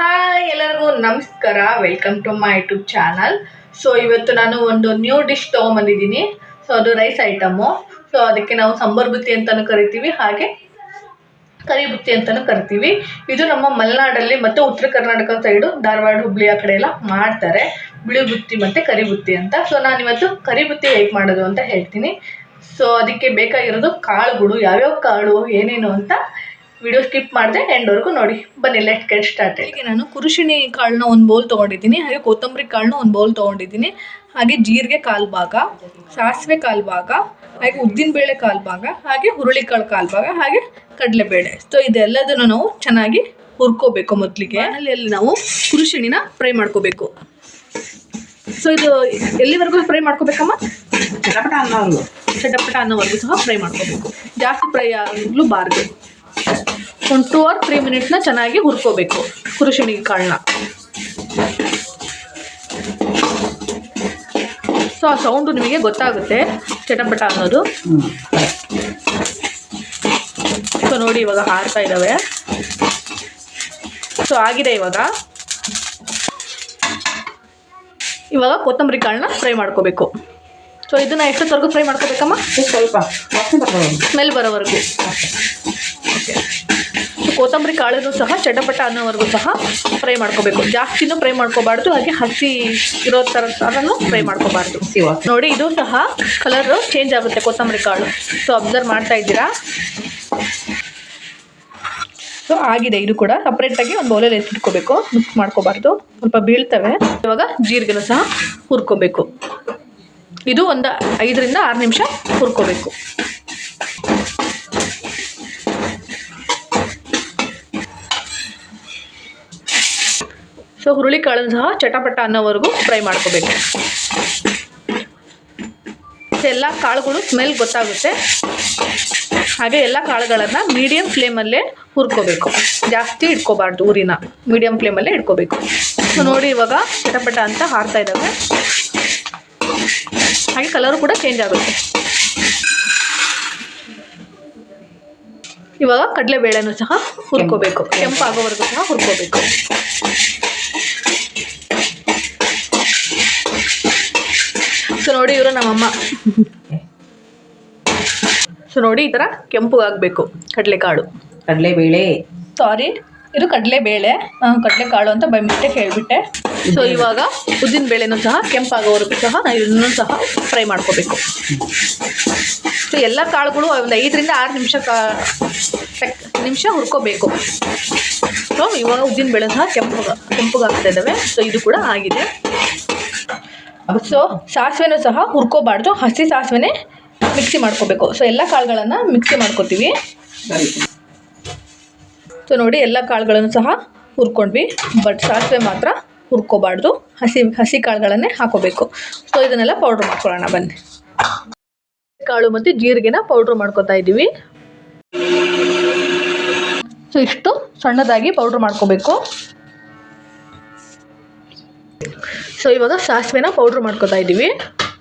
Hi ಎಲ್ಲರಿಗೂ ನಮಸ್ಕಾರ. Welcome to my YouTube channel. So ಇವತ್ತು ನಾನು ಒಂದು ನ್ಯೂ ಡಿಶ್ ತೊಗೊಂಬಂದಿದ್ದೀನಿ. ಸೊ ಅದು ರೈಸ್ ಐಟಮು. ಸೊ ಅದಕ್ಕೆ ನಾವು ಸಂಬರ್ ಬುತ್ತಿ ಅಂತಲೂ ಕರಿತೀವಿ, ಹಾಗೆ ಕರಿ ಬುತ್ತಿ ಅಂತಲೂ ಕರಿತೀವಿ. ಇದು ನಮ್ಮ ಮಲೆನಾಡಲ್ಲಿ ಮತ್ತು ಉತ್ತರ ಕರ್ನಾಟಕ ಸೈಡು ಧಾರವಾಡ ಹುಬ್ಳಿ ಆ ಕಡೆ ಎಲ್ಲ ಮಾಡ್ತಾರೆ, ಬಿಳಿ ಬುತ್ತಿ ಮತ್ತು ಕರಿ ಬುತ್ತಿ ಅಂತ. ಸೊ ನಾನಿವತ್ತು ಕರಿ ಬುತ್ತಿ ಹೇಗೆ ಮಾಡೋದು ಅಂತ ಹೇಳ್ತೀನಿ. ಸೊ ಅದಕ್ಕೆ ಬೇಕಾಗಿರೋದು ಕಾಳುಗಳು, ಯಾವ್ಯಾವ ಕಾಳು ಏನೇನು ಅಂತ ವಿಡಿಯೋ ಸ್ಕಿಪ್ ಮಾಡಿದೆ ಎಂಡ್ವರೆಗೂ ನೋಡಿ. ಬನ್ನಿ, ಲೆಟ್ ಗೆಟ್ ಸ್ಟಾರ್ಟೆಡ್. ಈಗ ನಾನು ಕುರುಶಿನಿ ಕಾಳನ್ನ ಒಂದು ಬೌಲ್ ತೊಗೊಂಡಿದ್ದೀನಿ, ಹಾಗೆ ಕೊತ್ತಂಬರಿ ಕಾಳನ್ನ ಒಂದು ಬೌಲ್ ತೊಗೊಂಡಿದ್ದೀನಿ, ಹಾಗೆ ಜೀರಿಗೆ ಕಾಲು ಭಾಗ, ಸಾಸಿವೆ ಕಾಲು ಭಾಗ, ಹಾಗೆ ಉದ್ದಿನಬೇಳೆ ಕಾಲು ಭಾಗ, ಹಾಗೆ ಹುರುಳಿಕಾಳು ಕಾಲು ಭಾಗ, ಹಾಗೆ ಕಡಲೆಬೇಳೆ. ಸೊ ಇದೆಲ್ಲದನ್ನು ನಾವು ಚೆನ್ನಾಗಿ ಹುರ್ಕೋಬೇಕು. ಮೊದಲಿಗೆ ಅಲ್ಲಿ ನಾವು ಕುರುಶಿಣಿನ ಫ್ರೈ ಮಾಡ್ಕೋಬೇಕು. ಸೊ ಇದು ಎಲ್ಲಿವರೆಗೂ ಫ್ರೈ ಮಾಡ್ಕೋಬೇಕಮ್ಮ? ಚಟಪಟ ಅನ್ನೋವರೆಗೂ ಸಹ ಫ್ರೈ ಮಾಡ್ಕೋಬೇಕು. ಜಾಸ್ತಿ ಫ್ರೈ ಆಗಲೂಬಾರ್ದು. ಒಂದು 2 or 3 ಮಿನಿಟ್ಸ್ನ ಚೆನ್ನಾಗಿ ಹುರ್ಕೋಬೇಕು ಕುರುಶಿಣಿ ಕಾಳನ್ನ. ಸೊ ಆ ಸೌಂಡು ನಿಮಗೆ ಗೊತ್ತಾಗುತ್ತೆ, ಚಟಪಟ ಅನ್ನೋದು. ಸೊ ನೋಡಿ, ಇವಾಗ ಹಾರ್ತಾ ಇದ್ದಾವೆ. ಸೊ ಆಗಿದೆ. ಇವಾಗ ಕೊತ್ತಂಬರಿ ಕಾಳನ್ನ ಫ್ರೈ ಮಾಡ್ಕೋಬೇಕು. ಸೊ ಇದನ್ನು ಎಷ್ಟೊತ್ತವರೆಗೂ ಫ್ರೈ ಮಾಡ್ಕೋಬೇಕಮ್ಮ? ಸ್ವಲ್ಪ ಸ್ಮೆಲ್ ಬರೋವರೆಗೂ. ಓಕೆ. ಸೊ ಕೊತ್ತಂಬರಿ ಕಾಳನ್ನು ಸಹ ಚಟಪಟ ಅನ್ನೋವರೆಗೂ ಸಹ ಫ್ರೈ ಮಾಡ್ಕೋಬೇಕು. ಜಾಸ್ತಿನೂ ಫ್ರೈ ಮಾಡ್ಕೋಬಾರ್ದು, ಹಾಗೆ ಹಸಿ ಇರೋ ಥರನೂ ಫ್ರೈ ಮಾಡ್ಕೋಬಾರ್ದು. ನೋಡಿ, ಇದು ಸಹ ಕಲರು ಚೇಂಜ್ ಆಗುತ್ತೆ ಕೊತ್ತಂಬರಿ ಕಾಳು. ಸೊ ಅಬ್ಸರ್ವ್ ಮಾಡ್ತಾ ಇದ್ದೀರಾ? ಸೊ ಆಗಿದೆ. ಇದು ಕೂಡ ಸಪ್ರೇಟಾಗಿ ಒಂದು ಬೌಲಲ್ಲಿ ಎತ್ತಿಟ್ಕೋಬೇಕು, ಮಿಕ್ಸ್ ಮಾಡ್ಕೋಬಾರ್ದು, ಸ್ವಲ್ಪ ಬೀಳ್ತವೆ. ಇವಾಗ ಜೀರಿಗೆನೂ ಸಹ ಹುರ್ಕೋಬೇಕು. ಇದು ಒಂದು 5 ರಿಂದ 6 ನಿಮಿಷ ಹುರ್ಕೋಬೇಕು. ಸೊ ಹುರುಳಿಕಾಳನ್ನು ಸಹ ಚಟಪಟ ಅನ್ನೋವರೆಗೂ ಫ್ರೈ ಮಾಡ್ಕೋಬೇಕು. ಎಲ್ಲ ಕಾಳುಗಳು ಸ್ಮೆಲ್ ಗೊತ್ತಾಗುತ್ತೆ, ಹಾಗೆ ಎಲ್ಲ ಕಾಳುಗಳನ್ನು ಮೀಡಿಯಮ್ ಫ್ಲೇಮಲ್ಲೇ ಹುರ್ಕೋಬೇಕು. ಜಾಸ್ತಿ ಇಟ್ಕೋಬಾರ್ದು, ಊರಿನ ಮೀಡಿಯಮ್ ಫ್ಲೇಮಲ್ಲೇ ಇಟ್ಕೋಬೇಕು. ಸೊ ನೋಡಿ, ಇವಾಗ ಚಟಪಟ ಅಂತ ಹಾರ್ತಾ ಇದ್ದಾವೆ, ಹಾಗೆ ಕಲರು ಕೂಡ ಚೇಂಜ್ ಆಗುತ್ತೆ. ಇವಾಗ ಕಡಲೆಬೇಳೆನೂ ಸಹ ಹುರ್ಕೋಬೇಕು, ಕೆಂಪಾಗೋವರೆಗೂ ಸಹ ಹುರ್ಕೋಬೇಕು. ಸೊ ನೋಡಿ, ಇವರು ನಮ್ಮಮ್ಮ. ಸೊ ನೋಡಿ, ಈ ಥರ ಕೆಂಪುಗಾಗಬೇಕು ಕಡಲೆಬೇಳೆ. ಸಾರಿ, ಇದು ಕಡಲೆಬೇಳೆ, ಕಡಲೆಕಾಳು ಅಂತ ಬೈ ಮಿಸ್ಟೇಕ್ ಹೇಳಿಬಿಟ್ಟೆ. ಸೊ ಇವಾಗ ಉದ್ದಿನ ಬೇಳೆನೂ ಸಹ ಕೆಂಪಾಗೋವರೆಗೂ ಸಹ ಇದನ್ನು ಸಹ ಫ್ರೈ ಮಾಡ್ಕೋಬೇಕು. ಸೊ ಎಲ್ಲ ಕಾಳುಗಳು ಒಂದು 5 ರಿಂದ 6 ನಿಮಿಷ ಹುರ್ಕೋಬೇಕು. ಸೊ ಇವಾಗ ಉದ್ದಿನ ಬೇಳೆ ಸಹ ಕೆಂಪುಗಾಗ್ತಾ ಇದ್ದಾವೆ. ಸೊ ಇದು ಕೂಡ ಆಗಿದೆ. ಸೊ ಸಾಸಿವೆನೂ ಸಹ ಹುರ್ಕೋಬಾರ್ದು, ಹಸಿ ಸಾಸಿವೆನೇ ಮಿಕ್ಸಿ ಮಾಡ್ಕೋಬೇಕು. ಸೊ ಎಲ್ಲ ಕಾಳುಗಳನ್ನು ಮಿಕ್ಸಿ ಮಾಡ್ಕೋತೀವಿ. ಸೊ ನೋಡಿ, ಎಲ್ಲ ಕಾಳುಗಳನ್ನು ಸಹ ಹುರ್ಕೊಂಡ್ವಿ, ಬಟ್ ಸಾಸಿವೆ ಮಾತ್ರ ಹುರ್ಕೋಬಾರ್ದು, ಹಸಿ ಕಾಳುಗಳನ್ನೇ ಹಾಕೋಬೇಕು. ಸೊ ಇದನ್ನೆಲ್ಲ ಪೌಡ್ರ್ ಮಾಡ್ಕೊಳ್ಳೋಣ ಬನ್ನಿ. ಕಾಳು ಮತ್ತು ಜೀರಿಗೆನ ಪೌಡ್ರ್ ಮಾಡ್ಕೊತಾ ಇದ್ದೀವಿ. ಸೊ ಇಷ್ಟು ಸಣ್ಣದಾಗಿ ಪೌಡ್ರ್ ಮಾಡ್ಕೋಬೇಕು. ಸೊ ಇವಾಗ ಸಾಸಿವೆನ ಪೌಡ್ರ್ ಮಾಡ್ಕೊತಾ ಇದ್ದೀವಿ.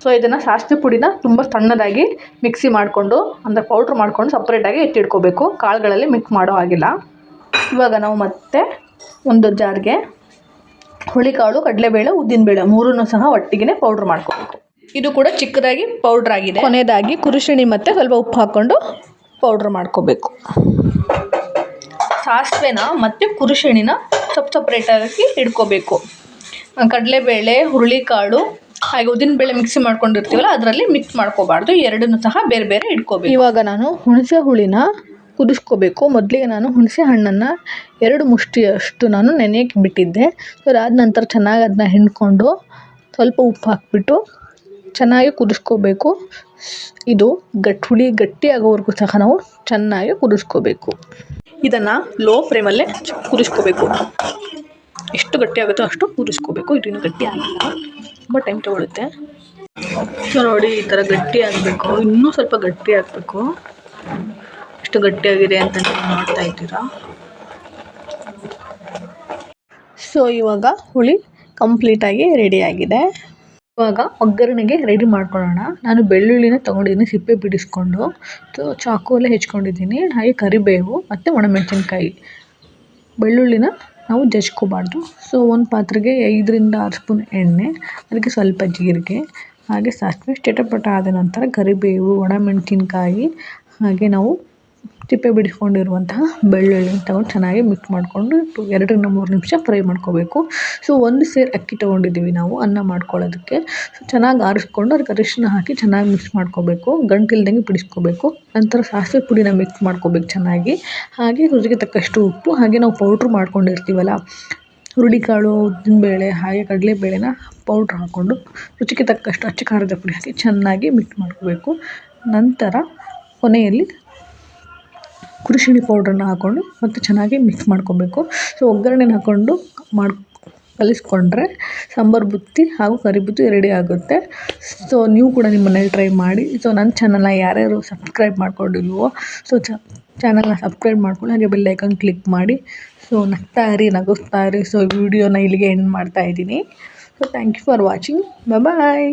ಸೊ ಇದನ್ನು ಸಾಸಿವೆ ಪುಡಿನ ತುಂಬ ಸಣ್ಣದಾಗಿ ಮಿಕ್ಸಿ ಮಾಡಿಕೊಂಡು, ಅಂದರೆ ಪೌಡ್ರ್ ಮಾಡ್ಕೊಂಡು ಸಪ್ರೇಟಾಗಿ ಎತ್ತಿಡ್ಕೋಬೇಕು, ಕಾಳುಗಳಲ್ಲಿ ಮಿಕ್ಸ್ ಮಾಡೋ ಹಾಗಿಲ್ಲ. ಇವಾಗ ನಾವು ಮತ್ತೆ ಒಂದು ಜಾರ್ಗೆ ಹುಳಿಕಾಳು, ಕಡಲೆಬೇಳೆ, ಉದ್ದಿನಬೇಳೆ 3 ಸಹ ಒಟ್ಟಿಗೆ ಪೌಡ್ರ್ ಮಾಡ್ಕೋಬೇಕು. ಇದು ಕೂಡ ಚಿಕ್ಕದಾಗಿ ಪೌಡ್ರ್ ಆಗಿದೆ. ಕೊನೆಯದಾಗಿ ಕುರುಶಿಣಿ ಮತ್ತು ಸ್ವಲ್ಪ ಉಪ್ಪು ಹಾಕ್ಕೊಂಡು ಪೌಡ್ರ್ ಮಾಡ್ಕೋಬೇಕು. ಸಾಸಿವೆನ ಮತ್ತು ಕುರುಶಿಣಿನ ಸಪ್ರೇಟಾಗಿ ಇಡ್ಕೋಬೇಕು. ಕಡಲೆಬೇಳೆ, ಹುರುಳಿಕಾಳು ಹಾಗೆ ಉದ್ದಿನಬೇಳೆ ಮಿಕ್ಸಿ ಮಾಡ್ಕೊಂಡಿರ್ತೀವಲ್ಲ, ಅದರಲ್ಲಿ ಮಿಕ್ಸ್ ಮಾಡ್ಕೋಬಾರ್ದು, ಎರಡನ್ನೂ ಸಹ ಬೇರೆ ಬೇರೆ ಇಟ್ಕೋಬೇಕು. ಇವಾಗ ನಾನು ಹುಣಸೆ ಹುಳಿನ ಕುದಿಸ್ಕೋಬೇಕು. ಮೊದಲಿಗೆ ನಾನು ಹುಣಸೆ ಹಣ್ಣನ್ನು 2 ಮುಷ್ಟಿಯಷ್ಟು ನಾನು ನೆನೆಯಕ್ಕೆ ಬಿಟ್ಟಿದ್ದೆ. ಸೊ ಅದಾದ ನಂತರ ಚೆನ್ನಾಗಿ ಅದನ್ನ ಹಿಂಡ್ಕೊಂಡು ಸ್ವಲ್ಪ ಉಪ್ಪು ಹಾಕಿಬಿಟ್ಟು ಚೆನ್ನಾಗಿ ಕುದಿಸ್ಕೋಬೇಕು. ಇದು ಹುಳಿ ಗಟ್ಟಿಯಾಗೋವರೆಗೂ ಸಹ ನಾವು ಚೆನ್ನಾಗಿ ಕುದಿಸ್ಕೋಬೇಕು. ಇದನ್ನು ಲೋ ಫ್ಲೇಮಲ್ಲೇ ಕುದಿಸ್ಕೋಬೇಕು. ಎಷ್ಟು ಗಟ್ಟಿಯಾಗುತ್ತೋ ಅಷ್ಟು ಕುದಿಸ್ಕೋಬೇಕು. ಇದನ್ನು ಗಟ್ಟಿ ಆಗಿಲ್ಲ, ತುಂಬ ಟೈಮ್ ತೊಗೊಳುತ್ತೆ. ಸೊ ನೋಡಿ, ಈ ಥರ ಗಟ್ಟಿ ಆಗಬೇಕು, ಇನ್ನೂ ಸ್ವಲ್ಪ ಗಟ್ಟಿ ಆಗಬೇಕು. ಎಷ್ಟು ಗಟ್ಟಿಯಾಗಿದೆ ಅಂತ ನೀವು ನೋಡ್ತಾ ಇದ್ದೀರಾ. ಸೊ ಇವಾಗ ಹುಳಿ ಕಂಪ್ಲೀಟಾಗಿ ರೆಡಿಯಾಗಿದೆ. ಇವಾಗ ಒಗ್ಗರಣೆಗೆ ರೆಡಿ ಮಾಡ್ಕೊಳ್ಳೋಣ. ನಾನು ಬೆಳ್ಳುಳ್ಳಿನ ತೊಗೊಂಡಿದ್ದೀನಿ, ಸಿಪ್ಪೆ ಬಿಡಿಸ್ಕೊಂಡು. ಸೊ ಚಾಕುವಲ್ಲೇ ಹೆಚ್ಕೊಂಡಿದ್ದೀನಿ, ಹಾಗೆ ಕರಿಬೇವು ಮತ್ತು ಒಣಮೆಣಸಿನ್ಕಾಯಿ. ಬೆಳ್ಳುಳ್ಳಿನ ನಾವು ಜಜ್ಕೋಬಾರ್ದು. ಸೊ ಒಂದು ಪಾತ್ರೆಗೆ 5ರಿಂದ 6 ಸ್ಪೂನ್ ಎಣ್ಣೆ, ಅದಕ್ಕೆ ಸ್ವಲ್ಪ ಜೀರಿಗೆ ಹಾಗೆ ಸಾಸಿವೆ ಚಿಟಪಟ ಆದ ನಂತರ ಕರಿಬೇವು, ಒಣಮೆಣಸಿನ್ಕಾಯಿ ಹಾಗೆ ನಾವು ಸಿಪ್ಪೆ ಬಿಡಿಸ್ಕೊಂಡಿರುವಂತಹ ಬೆಳ್ಳುಳ್ಳಿ ತಗೊಂಡು ಚೆನ್ನಾಗಿ ಮಿಕ್ಸ್ ಮಾಡಿಕೊಂಡು 2ರಿಂದ 3 ನಿಮಿಷ ಫ್ರೈ ಮಾಡ್ಕೋಬೇಕು. ಸೊ 1 ಸೇರು ಅಕ್ಕಿ ತೊಗೊಂಡಿದ್ದೀವಿ ನಾವು ಅನ್ನ ಮಾಡ್ಕೊಳ್ಳೋದಕ್ಕೆ. ಸೊ ಚೆನ್ನಾಗಿ ಆರಿಸ್ಕೊಂಡು ಅದಕ್ಕೆ ಅರಿಶಿನ ಹಾಕಿ ಚೆನ್ನಾಗಿ ಮಿಕ್ಸ್ ಮಾಡ್ಕೋಬೇಕು, ಗಂಟಿಲ್ದಂಗೆ ಬಿಡಿಸ್ಕೋಬೇಕು. ನಂತರ ಸಾಸಿವೆ ಪುಡಿನ ಮಿಕ್ಸ್ ಮಾಡ್ಕೋಬೇಕು ಚೆನ್ನಾಗಿ. ಹಾಗೆ ರುಚಿಗೆ ತಕ್ಕಷ್ಟು ಉಪ್ಪು, ಹಾಗೆ ನಾವು ಪೌಡ್ರ್ ಮಾಡ್ಕೊಂಡಿರ್ತೀವಲ್ಲ ಹುರುಳಿಕಾಳು, ಉದ್ದಿನಬೇಳೆ ಹಾಗೆ ಕಡಲೆಬೇಳೆನ ಪೌಡ್ರ್ ಹಾಕ್ಕೊಂಡು ರುಚಿಗೆ ತಕ್ಕಷ್ಟು ಅಚ್ಚ ಖಾರದ ಪುಡಿ ಹಾಕಿ ಚೆನ್ನಾಗಿ ಮಿಕ್ಸ್ ಮಾಡ್ಕೋಬೇಕು. ನಂತರ ಕೊನೆಯಲ್ಲಿ ಕುರುಶಿಣಿ ಪೌಡ್ರನ್ನ ಹಾಕ್ಕೊಂಡು ಮತ್ತೆ ಚೆನ್ನಾಗಿ ಮಿಕ್ಸ್ ಮಾಡ್ಕೋಬೇಕು. ಸೊ ಒಗ್ಗರಣೆನ ಹಾಕ್ಕೊಂಡು ಕಲಿಸ್ಕೊಂಡ್ರೆ ಸಾಂಬಾರು ಬುತ್ತಿ ಹಾಗೂ ಕರಿ ಬುತ್ತಿ ರೆಡಿ ಆಗುತ್ತೆ. ಸೊ ನೀವು ಕೂಡ ನಿಮ್ಮ ಮನೇಲಿ ಟ್ರೈ ಮಾಡಿ. ಸೊ ನನ್ನ ಚಾನಲ್ನ ಯಾರ್ಯಾರು ಸಬ್ಸ್ಕ್ರೈಬ್ ಮಾಡ್ಕೊಂಡಿಲ್ವೋ ಸೊ ಚಾನಲ್ನ ಸಬ್ಸ್ಕ್ರೈಬ್ ಮಾಡ್ಕೊಂಡು ಹಾಗೆ ಬೆಲ್ ಐಕಾನ್ ಕ್ಲಿಕ್ ಮಾಡಿ. ಸೊ ನಗ್ತಾ ಇರಿ. ಸೊ ವಿಡಿಯೋನ ಇಲ್ಲಿಗೆ ಎಂಡ್ ಮಾಡ್ತಾ ಇದ್ದೀನಿ. So thank you for watching. Bye.